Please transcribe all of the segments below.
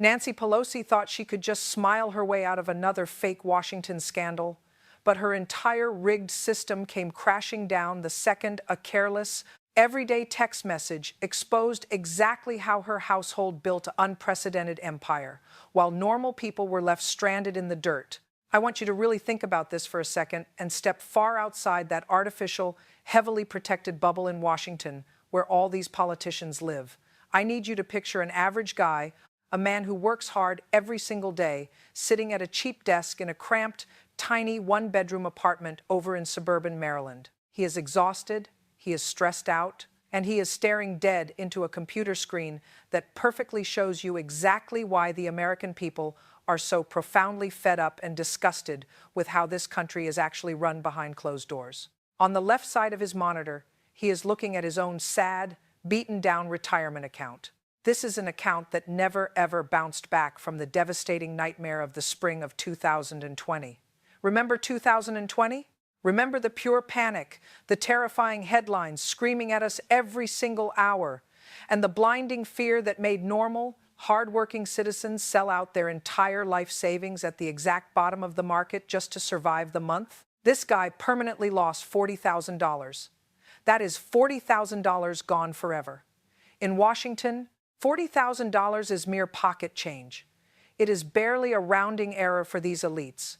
Nancy Pelosi thought she could just smile her way out of another fake Washington scandal, but her entire rigged system came crashing down the second a careless, everyday text message exposed exactly how her household built an unprecedented empire, while normal people were left stranded in the dirt. I want you to really think about this for a second and step far outside that artificial, heavily protected bubble in Washington where all these politicians live. I need you to picture an average guy, a man who works hard every single day, sitting at a cheap desk in a cramped, tiny one-bedroom apartment over in suburban Maryland. He is exhausted, he is stressed out, and he is staring dead into a computer screen that perfectly shows you exactly why the American people are so profoundly fed up and disgusted with how this country is actually run behind closed doors. On the left side of his monitor, he is looking at his own sad, beaten-down retirement account. This is an account that never, ever bounced back from the devastating nightmare of the spring of 2020. Remember 2020? Remember the pure panic, the terrifying headlines screaming at us every single hour, and the blinding fear that made normal, hard-working citizens sell out their entire life savings at the exact bottom of the market just to survive the month? This guy permanently lost $40,000. That is $40,000 gone forever. In Washington, $40,000 is mere pocket change. It is barely a rounding error for these elites.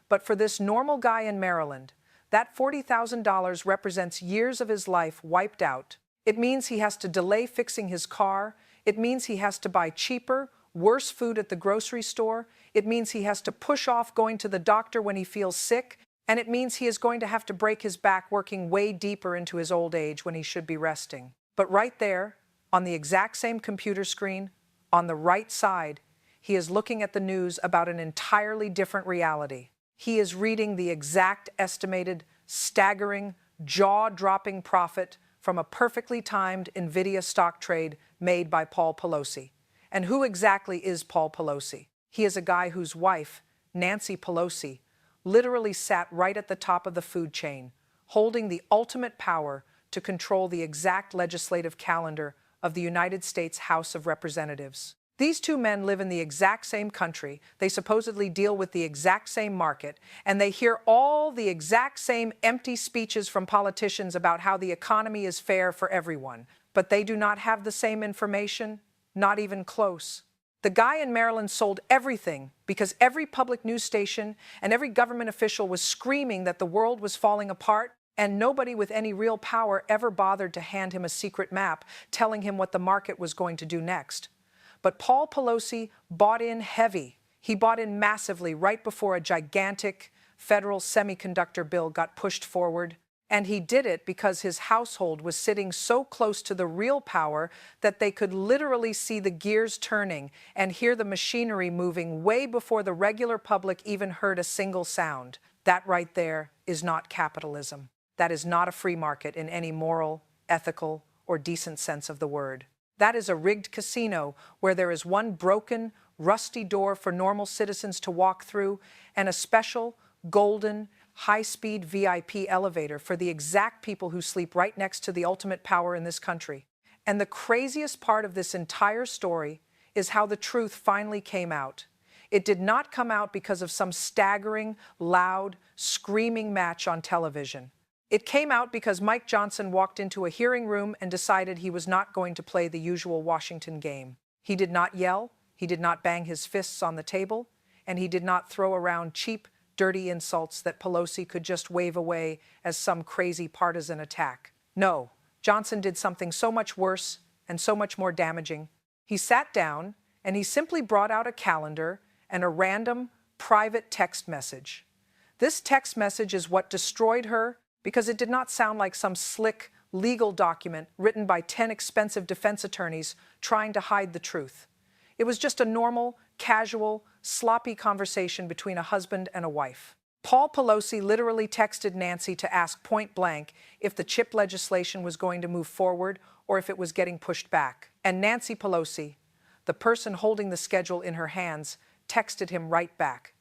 But for this normal guy in Maryland, that $40,000 represents years of his life wiped out. It means he has to delay fixing his car. It means he has to buy cheaper, worse food at the grocery store. It means he has to push off going to the doctor when he feels sick. And it means he is going to have to break his back working way deeper into his old age when he should be resting. But right there, on the exact same computer screen, on the right side, he is looking at the news about an entirely different reality. He is reading the exact estimated, staggering, jaw-dropping profit from a perfectly timed Nvidia stock trade made by Paul Pelosi. And who exactly is Paul Pelosi? He is a guy whose wife, Nancy Pelosi, literally sat right at the top of the food chain, holding the ultimate power to control the exact legislative calendar of the United States House of Representatives. These two men live in the exact same country, they supposedly deal with the exact same market, and they hear all the exact same empty speeches from politicians about how the economy is fair for everyone. But they do not have the same information, not even close. The guy in Maryland sold everything because every public news station and every government official was screaming that the world was falling apart, and nobody with any real power ever bothered to hand him a secret map telling him what the market was going to do next. But Paul Pelosi bought in heavy. He bought in massively right before a gigantic federal semiconductor bill got pushed forward. And he did it because his household was sitting so close to the real power that they could literally see the gears turning and hear the machinery moving way before the regular public even heard a single sound. That right there is not capitalism. That is not a free market in any moral, ethical, or decent sense of the word. That is a rigged casino where there is one broken, rusty door for normal citizens to walk through and a special, golden, high-speed VIP elevator for the exact people who sleep right next to the ultimate power in this country. And the craziest part of this entire story is how the truth finally came out. It did not come out because of some staggering, loud, screaming match on television. It came out because Mike Johnson walked into a hearing room and decided he was not going to play the usual Washington game. He did not yell, he did not bang his fists on the table, and he did not throw around cheap, dirty insults that Pelosi could just wave away as some crazy partisan attack. No, Johnson did something so much worse and so much more damaging. He sat down and he simply brought out a calendar and a random, private text message. This text message is what destroyed her because it did not sound like some slick, legal document written by 10 expensive defense attorneys trying to hide the truth. It was just a normal, casual, sloppy conversation between a husband and a wife. Paul Pelosi literally texted Nancy to ask point blank if the chip legislation was going to move forward or if it was getting pushed back. And Nancy Pelosi, the person holding the schedule in her hands, texted him right back.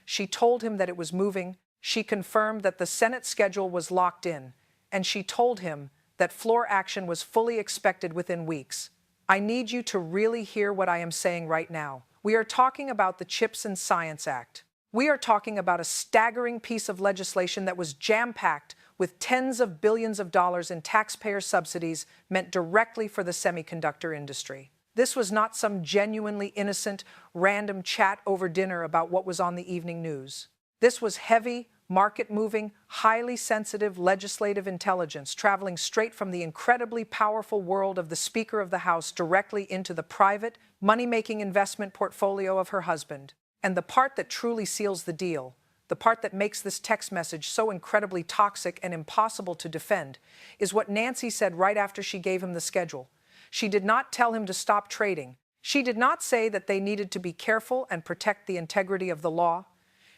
She told him that it was moving. She confirmed that the Senate schedule was locked in, and she told him that floor action was fully expected within weeks. I need you to really hear what I am saying right now. We are talking about the Chips and Science Act. We are talking about a staggering piece of legislation that was jam-packed with tens of billions of dollars in taxpayer subsidies meant directly for the semiconductor industry. This was not some genuinely innocent, random chat over dinner about what was on the evening news. This was heavy, market-moving, highly sensitive legislative intelligence traveling straight from the incredibly powerful world of the Speaker of the House directly into the private, money-making investment portfolio of her husband. And the part that truly seals the deal, the part that makes this text message so incredibly toxic and impossible to defend, is what Nancy said right after she gave him the schedule. She did not tell him to stop trading. She did not say that they needed to be careful and protect the integrity of the law.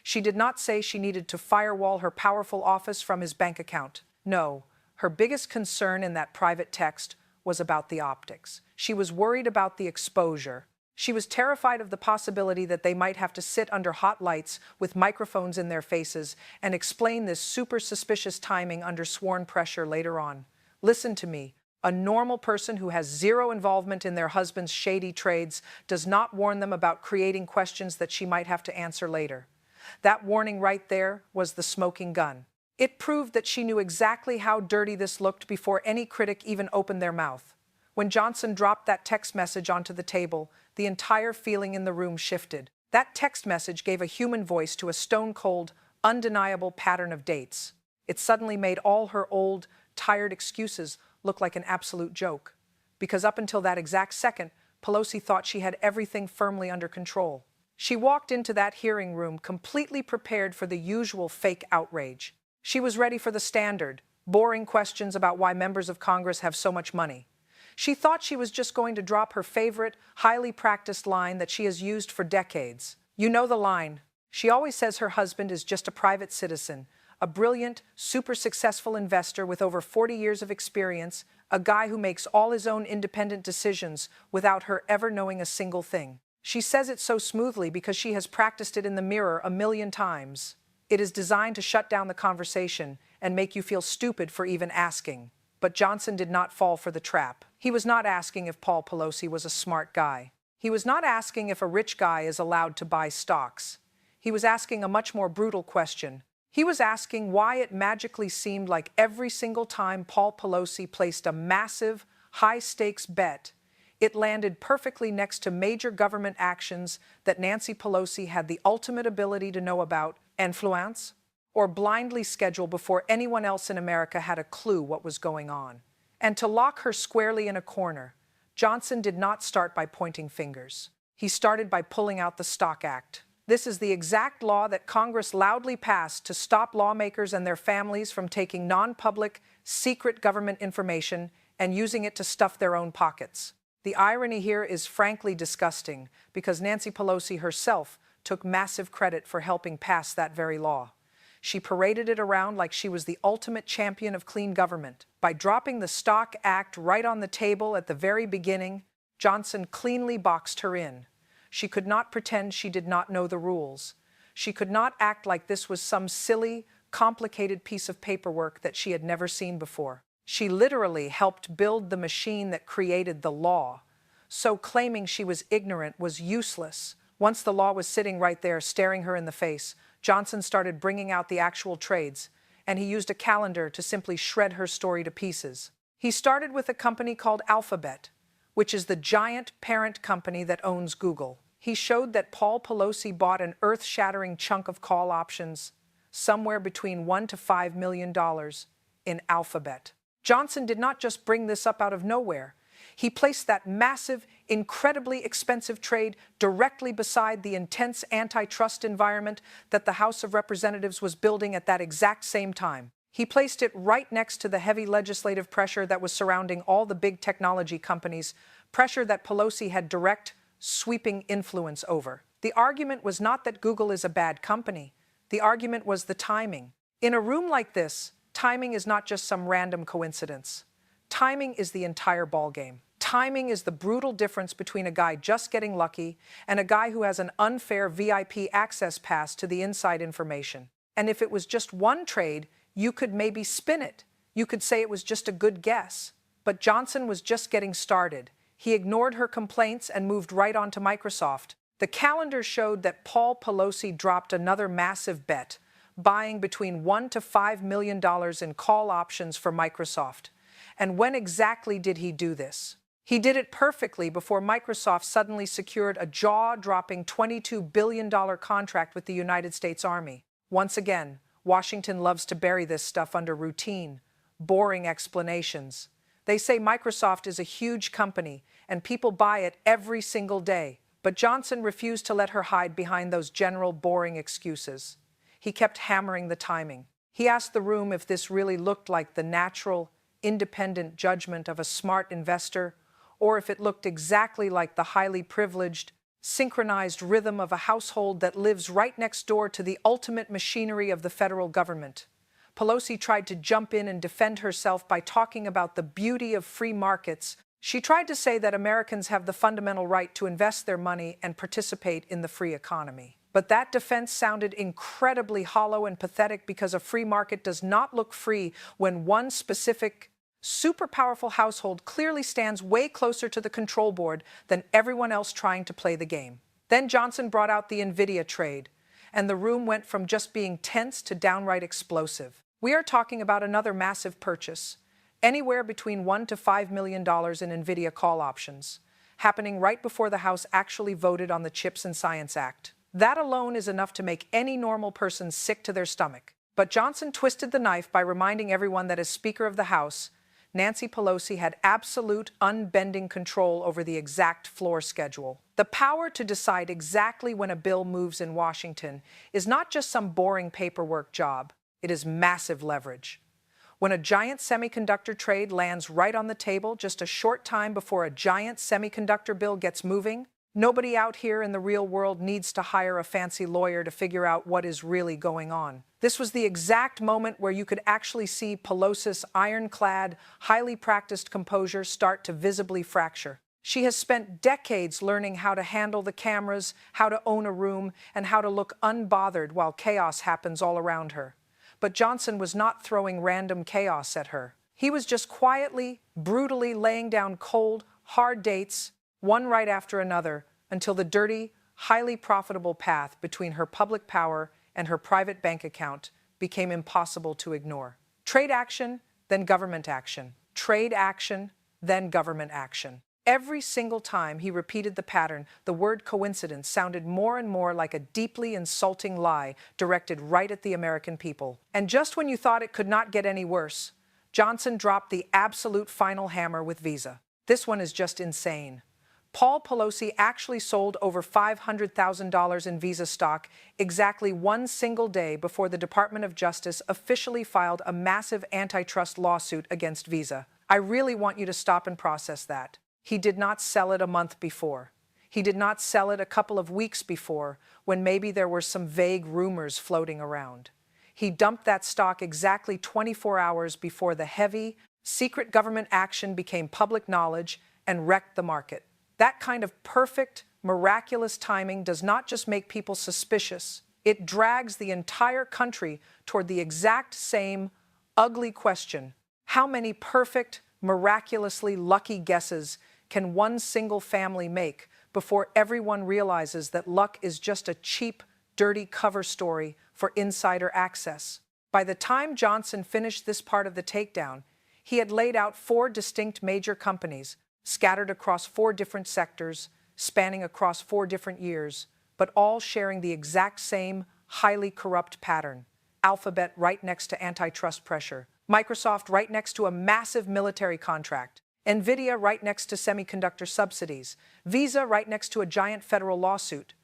She did not say she needed to firewall her powerful office from his bank account. No, her biggest concern in that private text was about the optics. She was worried about the exposure. She was terrified of the possibility that they might have to sit under hot lights with microphones in their faces and explain this super suspicious timing under sworn pressure later on. Listen to me. A normal person who has zero involvement in their husband's shady trades does not warn them about creating questions that she might have to answer later. That warning right there was the smoking gun. It proved that she knew exactly how dirty this looked before any critic even opened their mouth. When Johnson dropped that text message onto the table, the entire feeling in the room shifted. That text message gave a human voice to a stone-cold, undeniable pattern of dates. It suddenly made all her old, tired excuses look like an absolute joke. Because up until that exact second, Pelosi thought she had everything firmly under control. She walked into that hearing room completely prepared for the usual fake outrage. She was ready for the standard, boring questions about why members of Congress have so much money. She thought she was just going to drop her favorite, highly practiced line that she has used for decades. You know the line. She always says her husband is just a private citizen, a brilliant, super successful investor with over 40 years of experience, a guy who makes all his own independent decisions without her ever knowing a single thing. She says it so smoothly because she has practiced it in the mirror a million times. It is designed to shut down the conversation and make you feel stupid for even asking. But Johnson did not fall for the trap. He was not asking if Paul Pelosi was a smart guy. He was not asking if a rich guy is allowed to buy stocks. He was asking a much more brutal question. He was asking why it magically seemed like every single time Paul Pelosi placed a massive, high-stakes bet, it landed perfectly next to major government actions that Nancy Pelosi had the ultimate ability to know about, influence, or blindly schedule before anyone else in America had a clue what was going on. And to lock her squarely in a corner, Johnson did not start by pointing fingers. He started by pulling out the Stock Act. This is the exact law that Congress loudly passed to stop lawmakers and their families from taking non-public, secret government information and using it to stuff their own pockets. The irony here is frankly disgusting because Nancy Pelosi herself took massive credit for helping pass that very law. She paraded it around like she was the ultimate champion of clean government. By dropping the Stock Act right on the table at the very beginning, Johnson cleanly boxed her in. She could not pretend she did not know the rules. She could not act like this was some silly, complicated piece of paperwork that she had never seen before. She literally helped build the machine that created the law. So claiming she was ignorant was useless. Once the law was sitting right there staring her in the face, Johnson started bringing out the actual trades, and he used a calendar to simply shred her story to pieces. He started with a company called Alphabet, which is the giant parent company that owns Google. He showed that Paul Pelosi bought an earth-shattering chunk of call options, somewhere between $1 to $5 million, in Alphabet. Johnson did not just bring this up out of nowhere. He placed that massive, incredibly expensive trade directly beside the intense antitrust environment that the House of Representatives was building at that exact same time. He placed it right next to the heavy legislative pressure that was surrounding all the big technology companies, pressure that Pelosi had direct, sweeping influence over. The argument was not that Google is a bad company. The argument was the timing. In a room like this, timing is not just some random coincidence. Timing is the entire ballgame. Timing is the brutal difference between a guy just getting lucky and a guy who has an unfair VIP access pass to the inside information. And if it was just one trade, you could maybe spin it. You could say it was just a good guess. But Johnson was just getting started. He ignored her complaints and moved right on to Microsoft. The calendar showed that Paul Pelosi dropped another massive bet, buying between $1 to $5 million in call options for Microsoft. And when exactly did he do this? He did it perfectly before Microsoft suddenly secured a jaw-dropping $22 billion contract with the United States Army. Once again, Washington loves to bury this stuff under routine, boring explanations. They say Microsoft is a huge company, and people buy it every single day. But Johnson refused to let her hide behind those general boring excuses. He kept hammering the timing. He asked the room if this really looked like the natural, independent judgment of a smart investor, or if it looked exactly like the highly privileged, synchronized rhythm of a household that lives right next door to the ultimate machinery of the federal government. Pelosi tried to jump in and defend herself by talking about the beauty of free markets. She tried to say that Americans have the fundamental right to invest their money and participate in the free economy. But that defense sounded incredibly hollow and pathetic because a free market does not look free when one specific, super powerful household clearly stands way closer to the control board than everyone else trying to play the game. Then Johnson brought out the Nvidia trade, and the room went from just being tense to downright explosive. We are talking about another massive purchase, anywhere between $1 to $5 million in Nvidia call options, happening right before the House actually voted on the Chips and Science Act. That alone is enough to make any normal person sick to their stomach. But Johnson twisted the knife by reminding everyone that as Speaker of the House, Nancy Pelosi had absolute, unbending control over the exact floor schedule. The power to decide exactly when a bill moves in Washington is not just some boring paperwork job. It is massive leverage. When a giant semiconductor trade lands right on the table just a short time before a giant semiconductor bill gets moving, nobody out here in the real world needs to hire a fancy lawyer to figure out what is really going on. This was the exact moment where you could actually see Pelosi's ironclad, highly practiced composure start to visibly fracture. She has spent decades learning how to handle the cameras, how to own a room, and how to look unbothered while chaos happens all around her. But Johnson was not throwing random chaos at her. He was just quietly, brutally laying down cold, hard dates, one right after another, until the dirty, highly profitable path between her public power and her private bank account became impossible to ignore. Trade action, then government action. Trade action, then government action. Every single time he repeated the pattern, the word coincidence sounded more and more like a deeply insulting lie directed right at the American people. And just when you thought it could not get any worse, Johnson dropped the absolute final hammer with Visa. This one is just insane. Paul Pelosi actually sold over $500,000 in Visa stock exactly one single day before the Department of Justice officially filed a massive antitrust lawsuit against Visa. I really want you to stop and process that. He did not sell it a month before. He did not sell it a couple of weeks before, when maybe there were some vague rumors floating around. He dumped that stock exactly 24 hours before the heavy, secret government action became public knowledge and wrecked the market. That kind of perfect, miraculous timing does not just make people suspicious. It drags the entire country toward the exact same ugly question. How many perfect, miraculously lucky guesses can one single family make before everyone realizes that luck is just a cheap, dirty cover story for insider access? By the time Johnson finished this part of the takedown, he had laid out 4 distinct major companies, scattered across 4 different sectors, spanning across 4 different years, but all sharing the exact same highly corrupt pattern. Alphabet right next to antitrust pressure, Microsoft right next to a massive military contract, Nvidia right next to semiconductor subsidies, Visa right next to a giant federal lawsuit.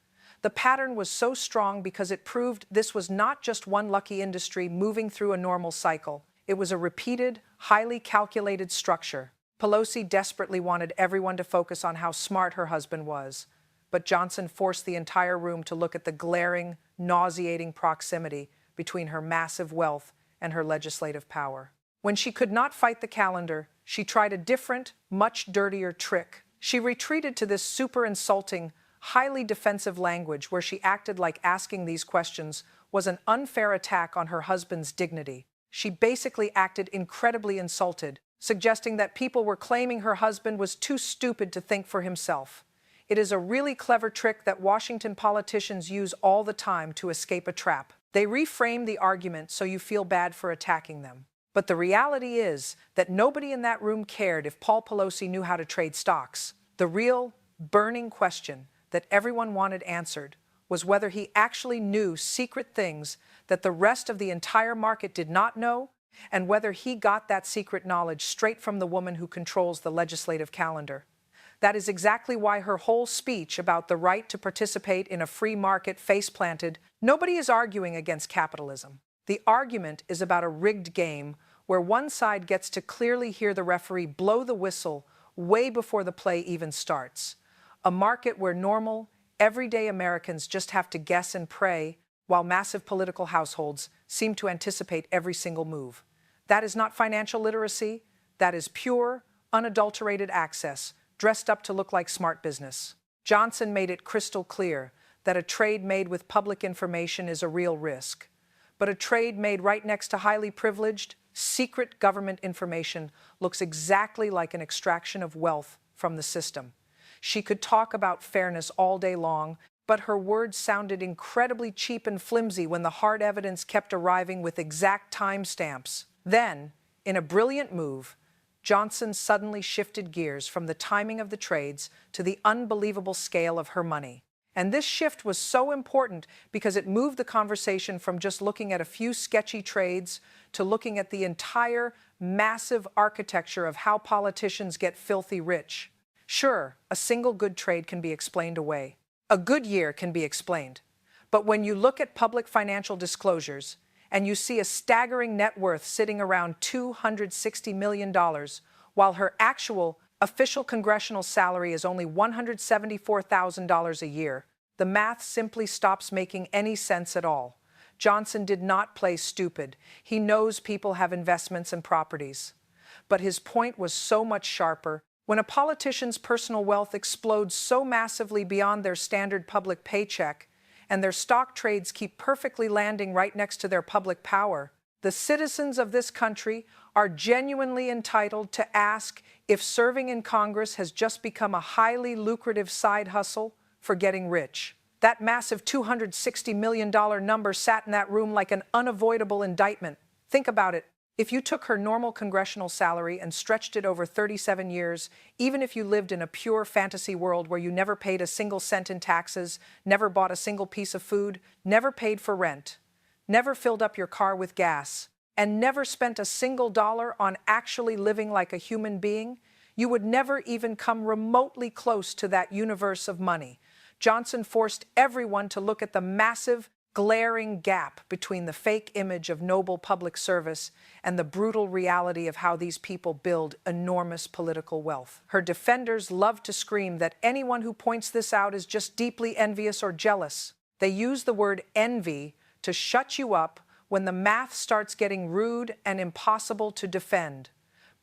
The pattern was so strong because it proved this was not just one lucky industry moving through a normal cycle. It was a repeated, highly calculated structure. Pelosi desperately wanted everyone to focus on how smart her husband was, but Johnson forced the entire room to look at the glaring, nauseating proximity between her massive wealth and her legislative power. When she could not fight the calendar, she tried a different, much dirtier trick. She retreated to this super insulting, highly defensive language where she acted like asking these questions was an unfair attack on her husband's dignity. She basically acted incredibly insulted, suggesting that people were claiming her husband was too stupid to think for himself. It is a really clever trick that Washington politicians use all the time to escape a trap. They reframe the argument so you feel bad for attacking them. But the reality is that nobody in that room cared if Paul Pelosi knew how to trade stocks. The real, burning question that everyone wanted answered was whether he actually knew secret things that the rest of the entire market did not know, and whether he got that secret knowledge straight from the woman who controls the legislative calendar. That is exactly why her whole speech about the right to participate in a free market face-planted. Nobody is arguing against capitalism. The argument is about a rigged game where one side gets to clearly hear the referee blow the whistle way before the play even starts. A market where normal, everyday Americans just have to guess and pray, while massive political households seem to anticipate every single move. That is not financial literacy. That is pure, unadulterated access, dressed up to look like smart business. Johnson made it crystal clear that a trade made with public information is a real risk. But a trade made right next to highly privileged, secret government information looks exactly like an extraction of wealth from the system. She could talk about fairness all day long, but her words sounded incredibly cheap and flimsy when the hard evidence kept arriving with exact timestamps. Then, in a brilliant move, Johnson suddenly shifted gears from the timing of the trades to the unbelievable scale of her money. And this shift was so important because it moved the conversation from just looking at a few sketchy trades to looking at the entire massive architecture of how politicians get filthy rich. Sure, a single good trade can be explained away. A good year can be explained. But when you look at public financial disclosures and you see a staggering net worth sitting around $260 million, while her actual official congressional salary is only $174,000 a year, the math simply stops making any sense at all. Johnson did not play stupid. He knows people have investments and properties. But his point was so much sharper. When a politician's personal wealth explodes so massively beyond their standard public paycheck, and their stock trades keep perfectly landing right next to their public power, the citizens of this country are genuinely entitled to ask if serving in Congress has just become a highly lucrative side hustle for getting rich. That massive $260 million number sat in that room like an unavoidable indictment. Think about it. If you took her normal congressional salary and stretched it over 37 years, even if you lived in a pure fantasy world where you never paid a single cent in taxes, never bought a single piece of food, never paid for rent, never filled up your car with gas, and never spent a single dollar on actually living like a human being, you would never even come remotely close to that universe of money. Johnson forced everyone to look at the massive, glaring gap between the fake image of noble public service and the brutal reality of how these people build enormous political wealth. Her defenders love to scream that anyone who points this out is just deeply envious or jealous. They use the word envy to shut you up when the math starts getting rude and impossible to defend.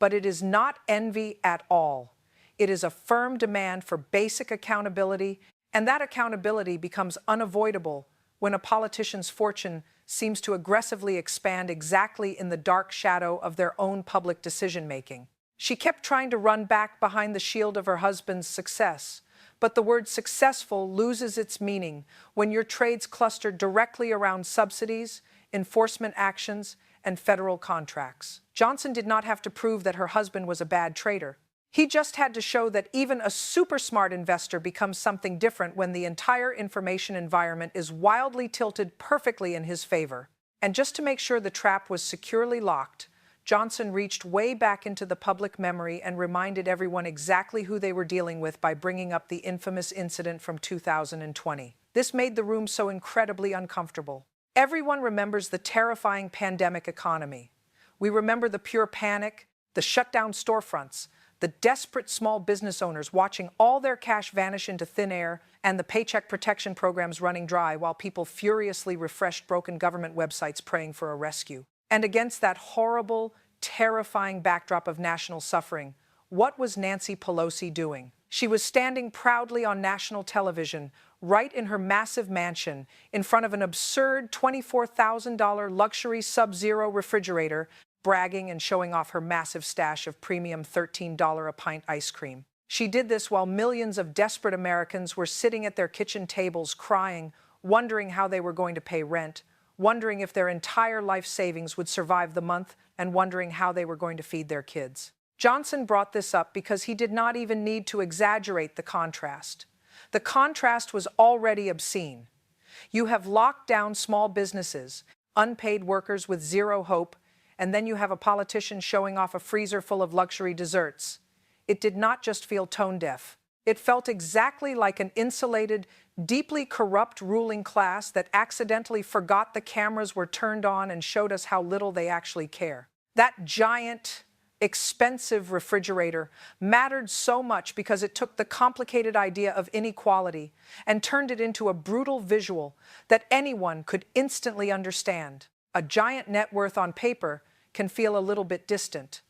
But it is not envy at all. It is a firm demand for basic accountability, and that accountability becomes unavoidable when a politician's fortune seems to aggressively expand exactly in the dark shadow of their own public decision-making. She kept trying to run back behind the shield of her husband's success, but the word successful loses its meaning when your trades cluster directly around subsidies, enforcement actions, and federal contracts. Johnson did not have to prove that her husband was a bad trader. He just had to show that even a super smart investor becomes something different when the entire information environment is wildly tilted perfectly in his favor. And just to make sure the trap was securely locked, Johnson reached way back into the public memory and reminded everyone exactly who they were dealing with by bringing up the infamous incident from 2020. This made the room so incredibly uncomfortable. Everyone remembers the terrifying pandemic economy. We remember the pure panic, the shut-down storefronts, the desperate small business owners watching all their cash vanish into thin air, and the paycheck protection programs running dry while people furiously refreshed broken government websites praying for a rescue. And against that horrible, terrifying backdrop of national suffering, what was Nancy Pelosi doing? She was standing proudly on national television, right in her massive mansion, in front of an absurd $24,000 luxury Sub-Zero refrigerator, bragging and showing off her massive stash of premium $13 a pint ice cream. She did this while millions of desperate Americans were sitting at their kitchen tables crying, wondering how they were going to pay rent, wondering if their entire life savings would survive the month, and wondering how they were going to feed their kids. Johnson brought this up because he did not even need to exaggerate the contrast. The contrast was already obscene. You have locked down small businesses, unpaid workers with zero hope, and then you have a politician showing off a freezer full of luxury desserts. It did not just feel tone-deaf. It felt exactly like an insulated, deeply corrupt ruling class that accidentally forgot the cameras were turned on and showed us how little they actually care. That giant, expensive refrigerator mattered so much because it took the complicated idea of inequality and turned it into a brutal visual that anyone could instantly understand. A giant net worth on paper can feel a little bit distant.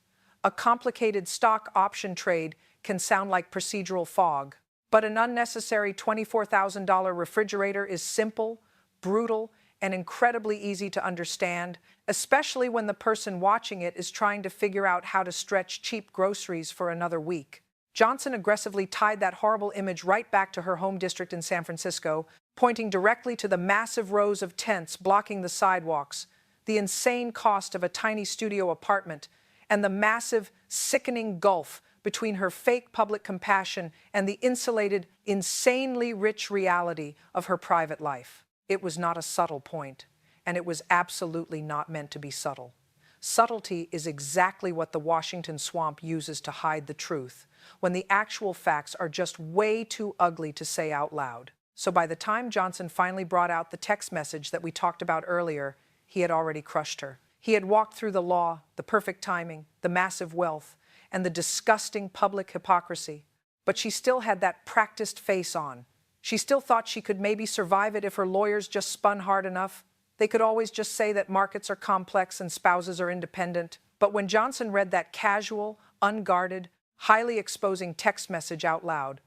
A complicated stock option trade can sound like procedural fog. But an unnecessary $24,000 refrigerator is simple, brutal, and incredibly easy to understand, especially when the person watching it is trying to figure out how to stretch cheap groceries for another week. Johnson aggressively tied that horrible image right back to her home district in San Francisco, pointing directly to the massive rows of tents blocking the sidewalks, the insane cost of a tiny studio apartment, and the massive, sickening gulf between her fake public compassion and the insulated, insanely rich reality of her private life. It was not a subtle point, and it was absolutely not meant to be subtle. Subtlety is exactly what the Washington swamp uses to hide the truth, when the actual facts are just way too ugly to say out loud. So by the time Johnson finally brought out the text message that we talked about earlier, he had already crushed her. He had walked through the law, the perfect timing, the massive wealth, and the disgusting public hypocrisy. But she still had that practiced face on. She still thought she could maybe survive it if her lawyers just spun hard enough. They could always just say that markets are complex and spouses are independent. But when Johnson read that casual, unguarded, highly exposing text message out loud,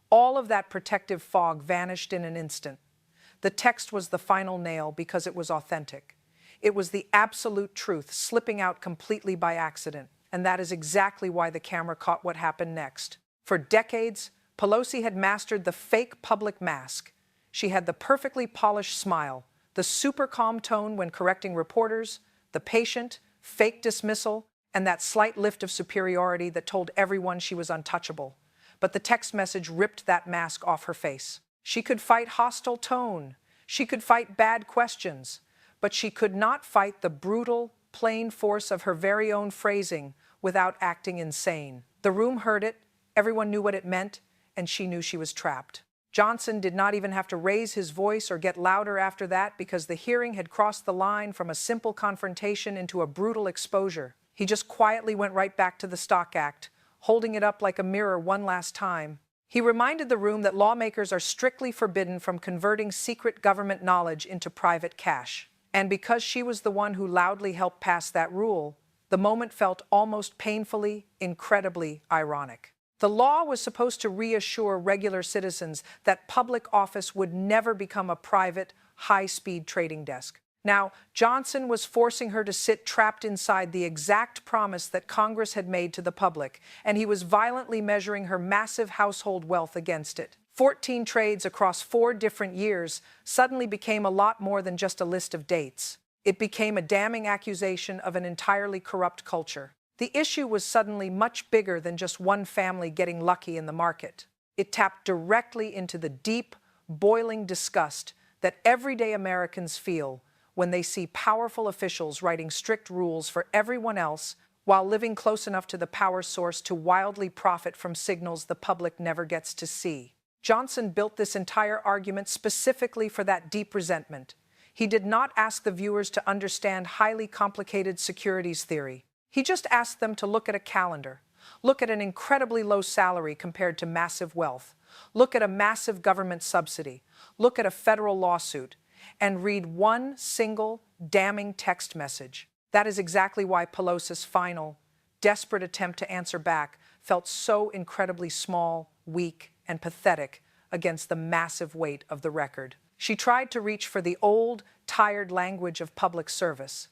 all of that protective fog vanished in an instant. The text was the final nail because it was authentic. It was the absolute truth slipping out completely by accident, and that is exactly why the camera caught what happened next. For decades, Pelosi had mastered the fake public mask. She had the perfectly polished smile, the super calm tone when correcting reporters, the patient, fake dismissal, and that slight lift of superiority that told everyone she was untouchable. But the text message ripped that mask off her face. She could fight hostile tone. She could fight bad questions. But she could not fight the brutal, plain force of her very own phrasing without acting insane. The room heard it, everyone knew what it meant, and she knew she was trapped. Johnson did not even have to raise his voice or get louder after that because the hearing had crossed the line from a simple confrontation into a brutal exposure. He just quietly went right back to the Stock Act, holding it up like a mirror one last time. He reminded the room that lawmakers are strictly forbidden from converting secret government knowledge into private cash. And because she was the one who loudly helped pass that rule, the moment felt almost painfully, incredibly ironic. The law was supposed to reassure regular citizens that public office would never become a private, high-speed trading desk. Now, Johnson was forcing her to sit trapped inside the exact promise that Congress had made to the public, and he was violently measuring her massive household wealth against it. 14 trades across 4 different years suddenly became a lot more than just a list of dates. It became a damning accusation of an entirely corrupt culture. The issue was suddenly much bigger than just one family getting lucky in the market. It tapped directly into the deep, boiling disgust that everyday Americans feel when they see powerful officials writing strict rules for everyone else while living close enough to the power source to wildly profit from signals the public never gets to see. Johnson built this entire argument specifically for that deep resentment. He did not ask the viewers to understand highly complicated securities theory. He just asked them to look at a calendar, look at an incredibly low salary compared to massive wealth, look at a massive government subsidy, look at a federal lawsuit, and read one single damning text message. That is exactly why Pelosi's final, desperate attempt to answer back felt so incredibly small, weak, and pathetic against the massive weight of the record. She tried to reach for the old, tired language of public service.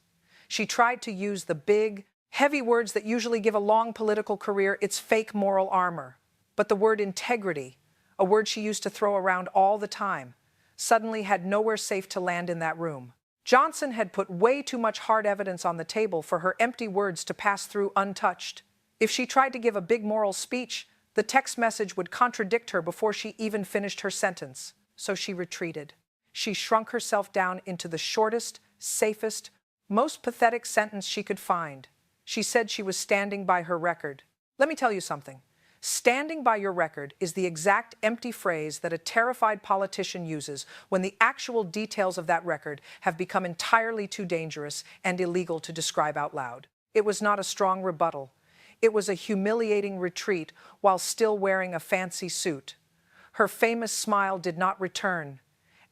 She tried to use the big, heavy words that usually give a long political career its fake moral armor. But the word integrity, a word she used to throw around all the time, suddenly had nowhere safe to land in that room. Johnson had put way too much hard evidence on the table for her empty words to pass through untouched. If she tried to give a big moral speech, the text message would contradict her before she even finished her sentence. So she retreated. She shrunk herself down into the shortest, safest, most pathetic sentence she could find. She said she was standing by her record. Let me tell you something. Standing by your record is the exact empty phrase that a terrified politician uses when the actual details of that record have become entirely too dangerous and illegal to describe out loud. It was not a strong rebuttal. It was a humiliating retreat while still wearing a fancy suit. Her famous smile did not return,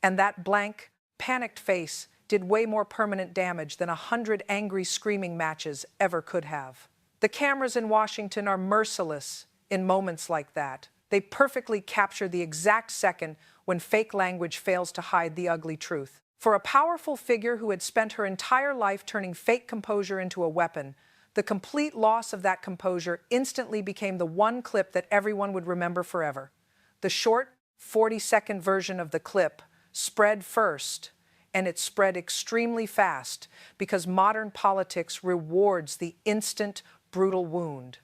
and that blank, panicked face did way more permanent damage than 100 angry screaming matches ever could have. The cameras in Washington are merciless in moments like that. They perfectly capture the exact second when fake language fails to hide the ugly truth. For a powerful figure who had spent her entire life turning fake composure into a weapon, the complete loss of that composure instantly became the one clip that everyone would remember forever. The short, 40-second version of the clip spread first, and it spread extremely fast because modern politics rewards the instant, brutal wound.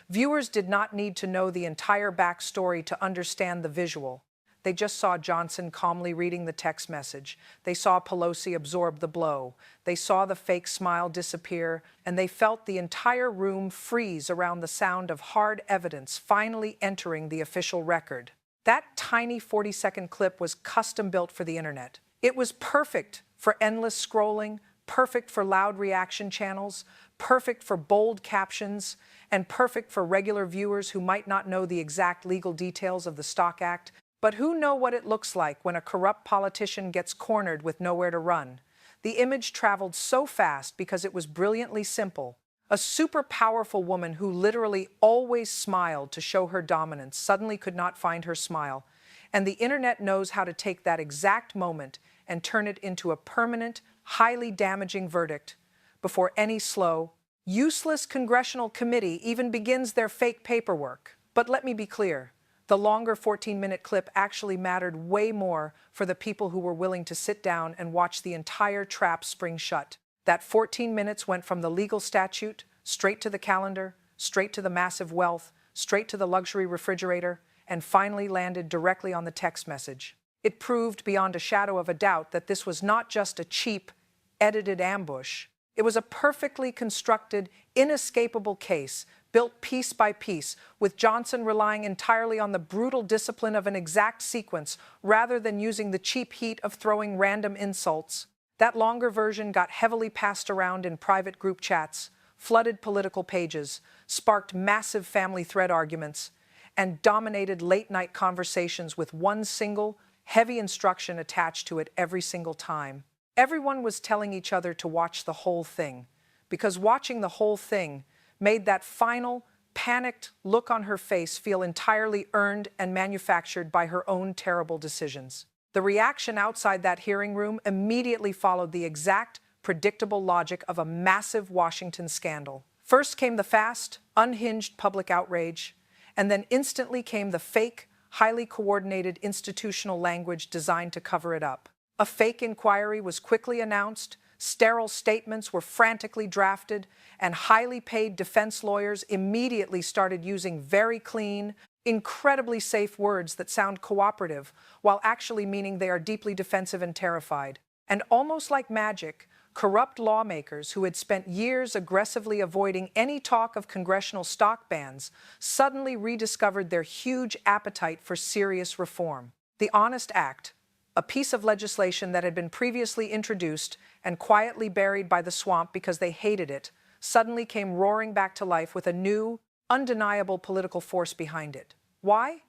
Viewers did not need to know the entire backstory to understand the visual. They just saw Johnson calmly reading the text message. They saw Pelosi absorb the blow. They saw the fake smile disappear, and they felt the entire room freeze around the sound of hard evidence finally entering the official record. That tiny 40-second clip was custom-built for the internet. It was perfect for endless scrolling, perfect for loud reaction channels, perfect for bold captions, and perfect for regular viewers who might not know the exact legal details of the Stock Act, but who know what it looks like when a corrupt politician gets cornered with nowhere to run. The image traveled so fast because it was brilliantly simple. A super powerful woman who literally always smiled to show her dominance suddenly could not find her smile, and the internet knows how to take that exact moment and turn it into a permanent, highly damaging verdict before any slow, useless congressional committee even begins their fake paperwork. But let me be clear, the longer 14-minute clip actually mattered way more for the people who were willing to sit down and watch the entire trap spring shut. That 14 minutes went from the legal statute, straight to the calendar, straight to the massive wealth, straight to the luxury refrigerator, and finally landed directly on the text message. It proved beyond a shadow of a doubt that this was not just a cheap, edited ambush. It was a perfectly constructed, inescapable case, built piece by piece, with Johnson relying entirely on the brutal discipline of an exact sequence rather than using the cheap heat of throwing random insults. That longer version got heavily passed around in private group chats, flooded political pages, sparked massive family thread arguments, and dominated late-night conversations with one single, heavy instruction attached to it every single time. Everyone was telling each other to watch the whole thing, because watching the whole thing made that final, panicked look on her face feel entirely earned and manufactured by her own terrible decisions. The reaction outside that hearing room immediately followed the exact, predictable logic of a massive Washington scandal. First came the fast, unhinged public outrage, and then instantly came the fake, highly coordinated institutional language designed to cover it up. A fake inquiry was quickly announced, sterile statements were frantically drafted, and highly paid defense lawyers immediately started using very clean, incredibly safe words that sound cooperative, while actually meaning they are deeply defensive and terrified. And almost like magic, corrupt lawmakers who had spent years aggressively avoiding any talk of congressional stock bans suddenly rediscovered their huge appetite for serious reform. The Honest Act, a piece of legislation that had been previously introduced and quietly buried by the swamp because they hated it, suddenly came roaring back to life with a new, undeniable political force behind it. Why?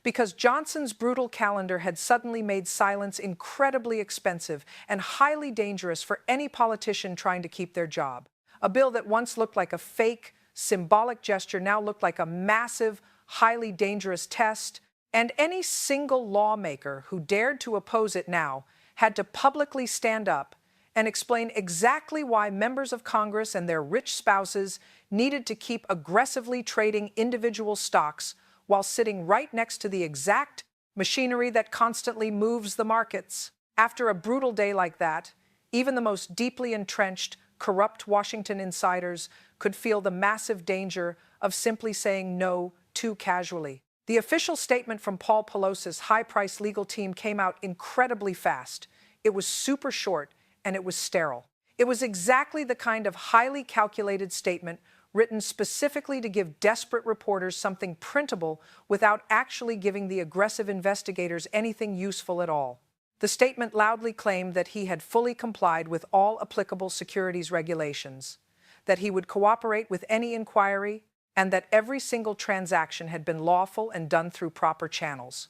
Because Johnson's brutal calendar had suddenly made silence incredibly expensive and highly dangerous for any politician trying to keep their job. A bill that once looked like a fake, symbolic gesture now looked like a massive, highly dangerous test, and any single lawmaker who dared to oppose it now had to publicly stand up and explain exactly why members of Congress and their rich spouses needed to keep aggressively trading individual stocks while sitting right next to the exact machinery that constantly moves the markets. After a brutal day like that, even the most deeply entrenched, corrupt Washington insiders could feel the massive danger of simply saying no too casually. The official statement from Paul Pelosi's high-priced legal team came out incredibly fast. It was super short, and it was sterile. It was exactly the kind of highly calculated statement written specifically to give desperate reporters something printable without actually giving the aggressive investigators anything useful at all. The statement loudly claimed that he had fully complied with all applicable securities regulations, that he would cooperate with any inquiry, and that every single transaction had been lawful and done through proper channels.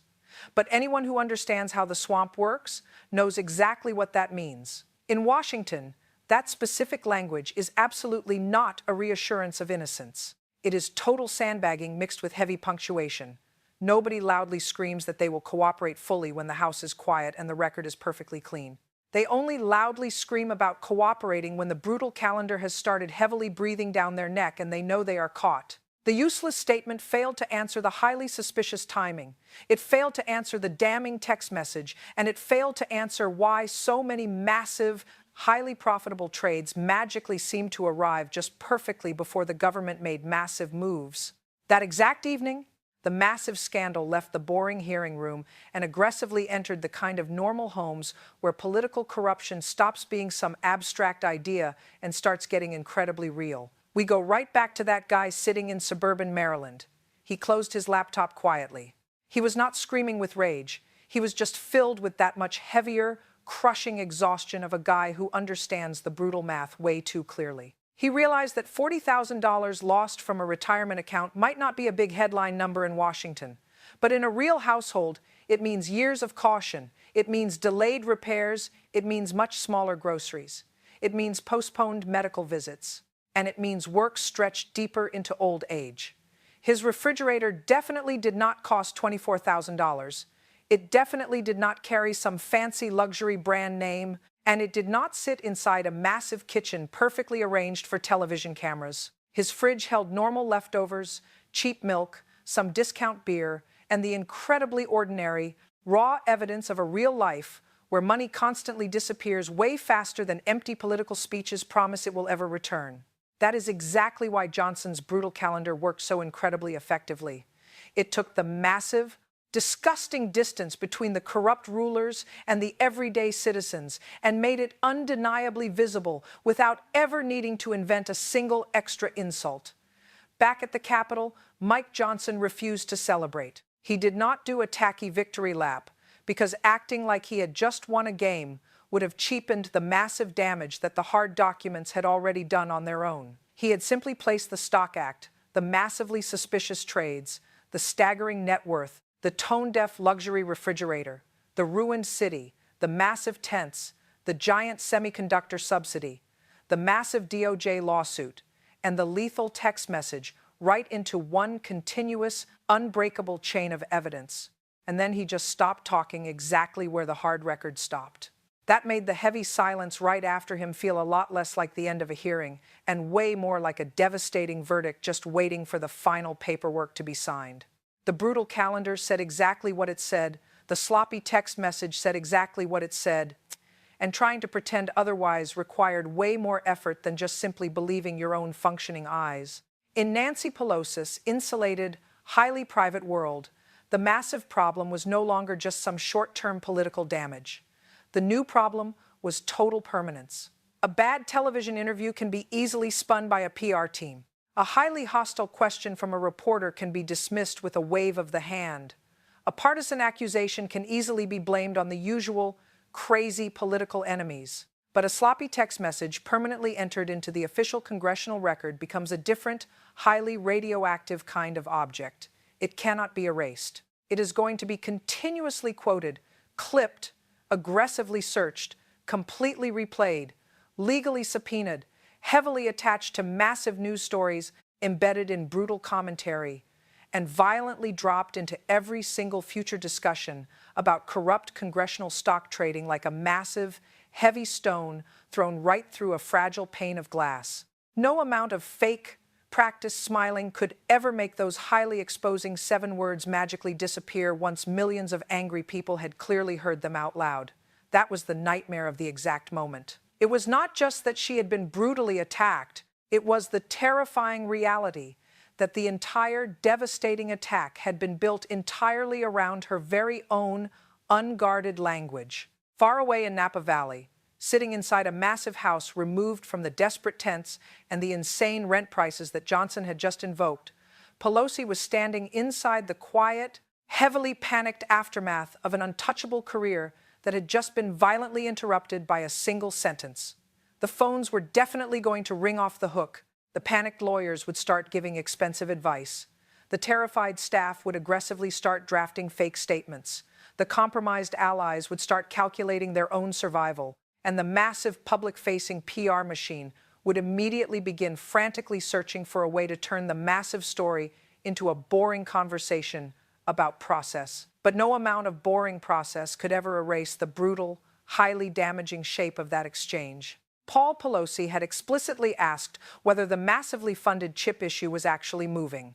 But anyone who understands how the swamp works knows exactly what that means. In Washington, that specific language is absolutely not a reassurance of innocence. It is total sandbagging mixed with heavy punctuation. Nobody loudly screams that they will cooperate fully when the house is quiet and the record is perfectly clean. They only loudly scream about cooperating when the brutal calendar has started heavily breathing down their neck and they know they are caught. The useless statement failed to answer the highly suspicious timing. It failed to answer the damning text message, and it failed to answer why so many massive, highly profitable trades magically seemed to arrive just perfectly before the government made massive moves. That exact evening, the massive scandal left the boring hearing room and aggressively entered the kind of normal homes where political corruption stops being some abstract idea and starts getting incredibly real. We go right back to that guy sitting in suburban Maryland. He closed his laptop quietly. He was not screaming with rage. He was just filled with that much heavier, crushing exhaustion of a guy who understands the brutal math way too clearly. He realized that $40,000 lost from a retirement account might not be a big headline number in Washington, but in a real household, it means years of caution. It means delayed repairs. It means much smaller groceries. It means postponed medical visits. And it means work stretched deeper into old age. His refrigerator definitely did not cost $24,000. It definitely did not carry some fancy luxury brand name, and it did not sit inside a massive kitchen perfectly arranged for television cameras. His fridge held normal leftovers, cheap milk, some discount beer, and the incredibly ordinary, raw evidence of a real life where money constantly disappears way faster than empty political speeches promise it will ever return. That is exactly why Johnson's brutal calendar worked so incredibly effectively. It took the massive, disgusting distance between the corrupt rulers and the everyday citizens and made it undeniably visible without ever needing to invent a single extra insult. Back at the Capitol, Mike Johnson refused to celebrate. He did not do a tacky victory lap because acting like he had just won a game would have cheapened the massive damage that the hard documents had already done on their own. He had simply placed the Stock Act, the massively suspicious trades, the staggering net worth, the tone-deaf luxury refrigerator, the ruined city, the massive tents, the giant semiconductor subsidy, the massive DOJ lawsuit, and the lethal text message right into one continuous, unbreakable chain of evidence. And then he just stopped talking exactly where the hard record stopped. That made the heavy silence right after him feel a lot less like the end of a hearing and way more like a devastating verdict just waiting for the final paperwork to be signed. The brutal calendar said exactly what it said, the sloppy text message said exactly what it said, and trying to pretend otherwise required way more effort than just simply believing your own functioning eyes. In Nancy Pelosi's insulated, highly private world, the massive problem was no longer just some short-term political damage. The new problem was total permanence. A bad television interview can be easily spun by a PR team. A highly hostile question from a reporter can be dismissed with a wave of the hand. A partisan accusation can easily be blamed on the usual, crazy political enemies. But a sloppy text message permanently entered into the official congressional record becomes a different, highly radioactive kind of object. It cannot be erased. It is going to be continuously quoted, clipped, aggressively searched, completely replayed, legally subpoenaed, heavily attached to massive news stories embedded in brutal commentary, and violently dropped into every single future discussion about corrupt congressional stock trading like a massive, heavy stone thrown right through a fragile pane of glass. No amount of fake, practice smiling could ever make those highly exposing 7 words magically disappear once millions of angry people had clearly heard them out loud. That was the nightmare of the exact moment. It was not just that she had been brutally attacked, it was the terrifying reality that the entire devastating attack had been built entirely around her very own unguarded language. Far away in Napa Valley, sitting inside a massive house removed from the desperate tents and the insane rent prices that Johnson had just invoked, Pelosi was standing inside the quiet, heavily panicked aftermath of an untouchable career that had just been violently interrupted by a single sentence. The phones were definitely going to ring off the hook. The panicked lawyers would start giving expensive advice. The terrified staff would aggressively start drafting fake statements. The compromised allies would start calculating their own survival. And the massive public-facing PR machine would immediately begin frantically searching for a way to turn the massive story into a boring conversation about process. But no amount of boring process could ever erase the brutal, highly damaging shape of that exchange. Paul Pelosi had explicitly asked whether the massively funded chip issue was actually moving.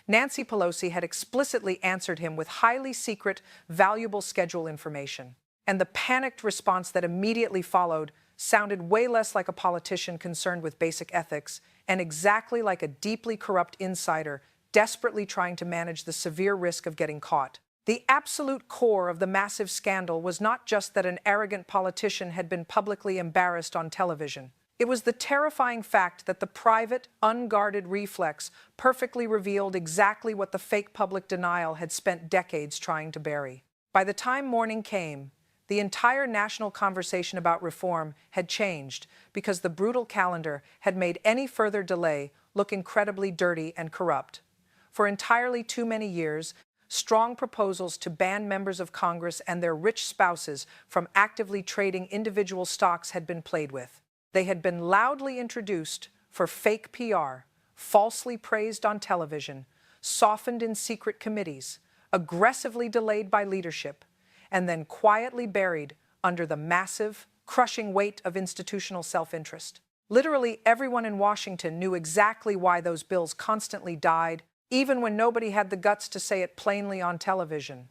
Nancy Pelosi had explicitly answered him with highly secret, valuable schedule information. And the panicked response that immediately followed sounded way less like a politician concerned with basic ethics and exactly like a deeply corrupt insider desperately trying to manage the severe risk of getting caught. The absolute core of the massive scandal was not just that an arrogant politician had been publicly embarrassed on television. It was the terrifying fact that the private, unguarded reflex perfectly revealed exactly what the fake public denial had spent decades trying to bury. By the time morning came, the entire national conversation about reform had changed because the brutal calendar had made any further delay look incredibly dirty and corrupt. For entirely too many years, strong proposals to ban members of Congress and their rich spouses from actively trading individual stocks had been played with. They had been loudly introduced for fake PR, falsely praised on television, softened in secret committees, aggressively delayed by leadership, and then quietly buried under the massive, crushing weight of institutional self-interest. Literally everyone in Washington knew exactly why those bills constantly died, even when nobody had the guts to say it plainly on television.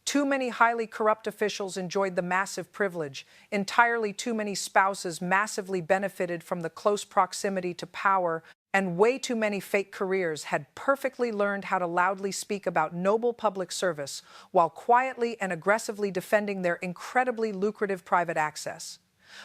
Too many highly corrupt officials enjoyed the massive privilege. Entirely too many spouses massively benefited from the close proximity to power, and way too many fake careers had perfectly learned how to loudly speak about noble public service while quietly and aggressively defending their incredibly lucrative private access.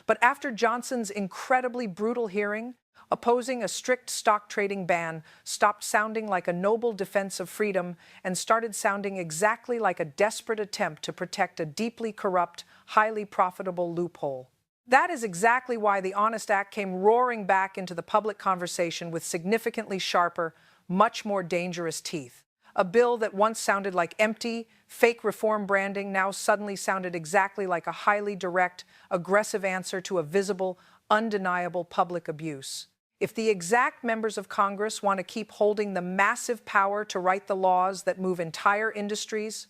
But after Johnson's incredibly brutal hearing, opposing a strict stock trading ban stopped sounding like a noble defense of freedom and started sounding exactly like a desperate attempt to protect a deeply corrupt, highly profitable loophole. That is exactly why the Honest Act came roaring back into the public conversation with significantly sharper, much more dangerous teeth. A bill that once sounded like empty, fake reform branding now suddenly sounded exactly like a highly direct, aggressive answer to a visible, undeniable public abuse. If the exact members of Congress want to keep holding the massive power to write the laws that move entire industries,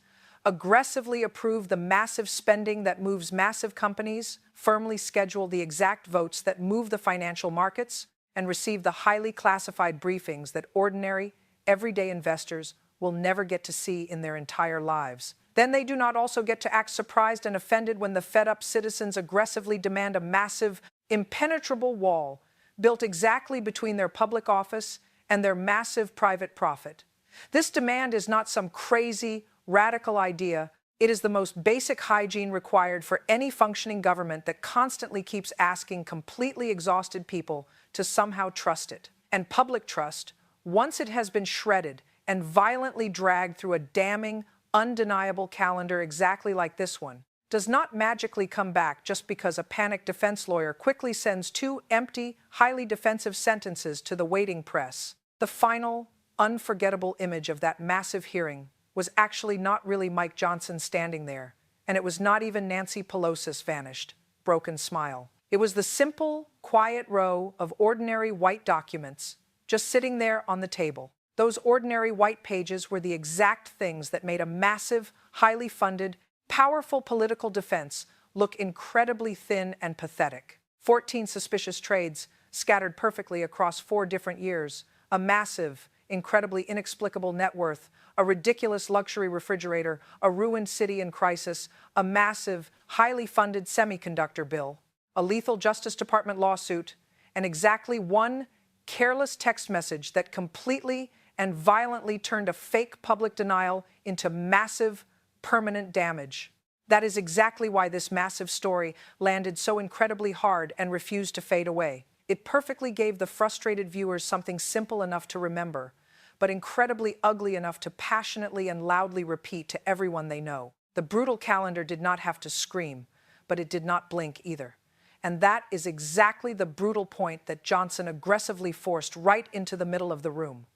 aggressively approve the massive spending that moves massive companies, firmly schedule the exact votes that move the financial markets, and receive the highly classified briefings that ordinary, everyday investors will never get to see in their entire lives, then they do not also get to act surprised and offended when the fed-up citizens aggressively demand a massive, impenetrable wall built exactly between their public office and their massive private profit. This demand is not some crazy, radical idea. It is the most basic hygiene required for any functioning government that constantly keeps asking completely exhausted people to somehow trust it. And public trust, once it has been shredded and violently dragged through a damning, undeniable calendar exactly like this one, does not magically come back just because a panicked defense lawyer quickly sends 2 empty, highly defensive sentences to the waiting press. The final, unforgettable image of that massive hearing was actually not really Mike Johnson standing there, and it was not even Nancy Pelosi's vanished, broken smile. It was the simple, quiet row of ordinary white documents just sitting there on the table. Those ordinary white pages were the exact things that made a massive, highly funded, powerful political defense look incredibly thin and pathetic. 14 suspicious trades scattered perfectly across 4 different years, a massive, incredibly inexplicable net worth, a ridiculous luxury refrigerator, a ruined city in crisis, a massive, highly funded semiconductor bill, a lethal Justice Department lawsuit, and exactly one careless text message that completely and violently turned a fake public denial into massive, permanent damage. That is exactly why this massive story landed so incredibly hard and refused to fade away. It perfectly gave the frustrated viewers something simple enough to remember, but incredibly ugly enough to passionately and loudly repeat to everyone they know. The brutal calendar did not have to scream, but it did not blink either. And that is exactly the brutal point that Johnson aggressively forced right into the middle of the room.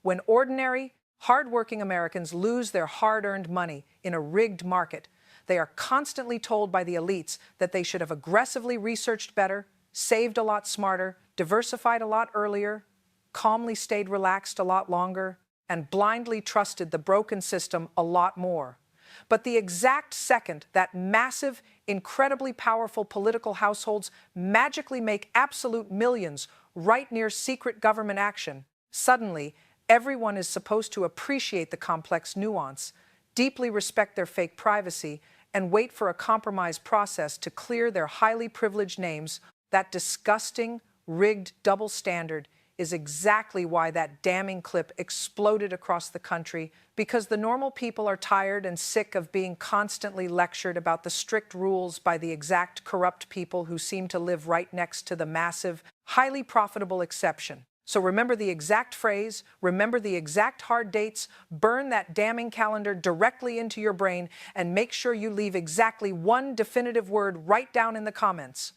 When ordinary, hard-working Americans lose their hard-earned money in a rigged market, they are constantly told by the elites that they should have aggressively researched better, saved a lot smarter, diversified a lot earlier, calmly stayed relaxed a lot longer, and blindly trusted the broken system a lot more. But the exact second that massive, incredibly powerful political households magically make absolute millions right near secret government action, suddenly everyone is supposed to appreciate the complex nuance, deeply respect their fake privacy, and wait for a compromise process to clear their highly privileged names. That disgusting, rigged double standard is exactly why that damning clip exploded across the country, because the normal people are tired and sick of being constantly lectured about the strict rules by the exact corrupt people who seem to live right next to the massive, highly profitable exception. So remember the exact phrase, remember the exact hard dates, burn that damning calendar directly into your brain, and make sure you leave exactly one definitive word right down in the comments.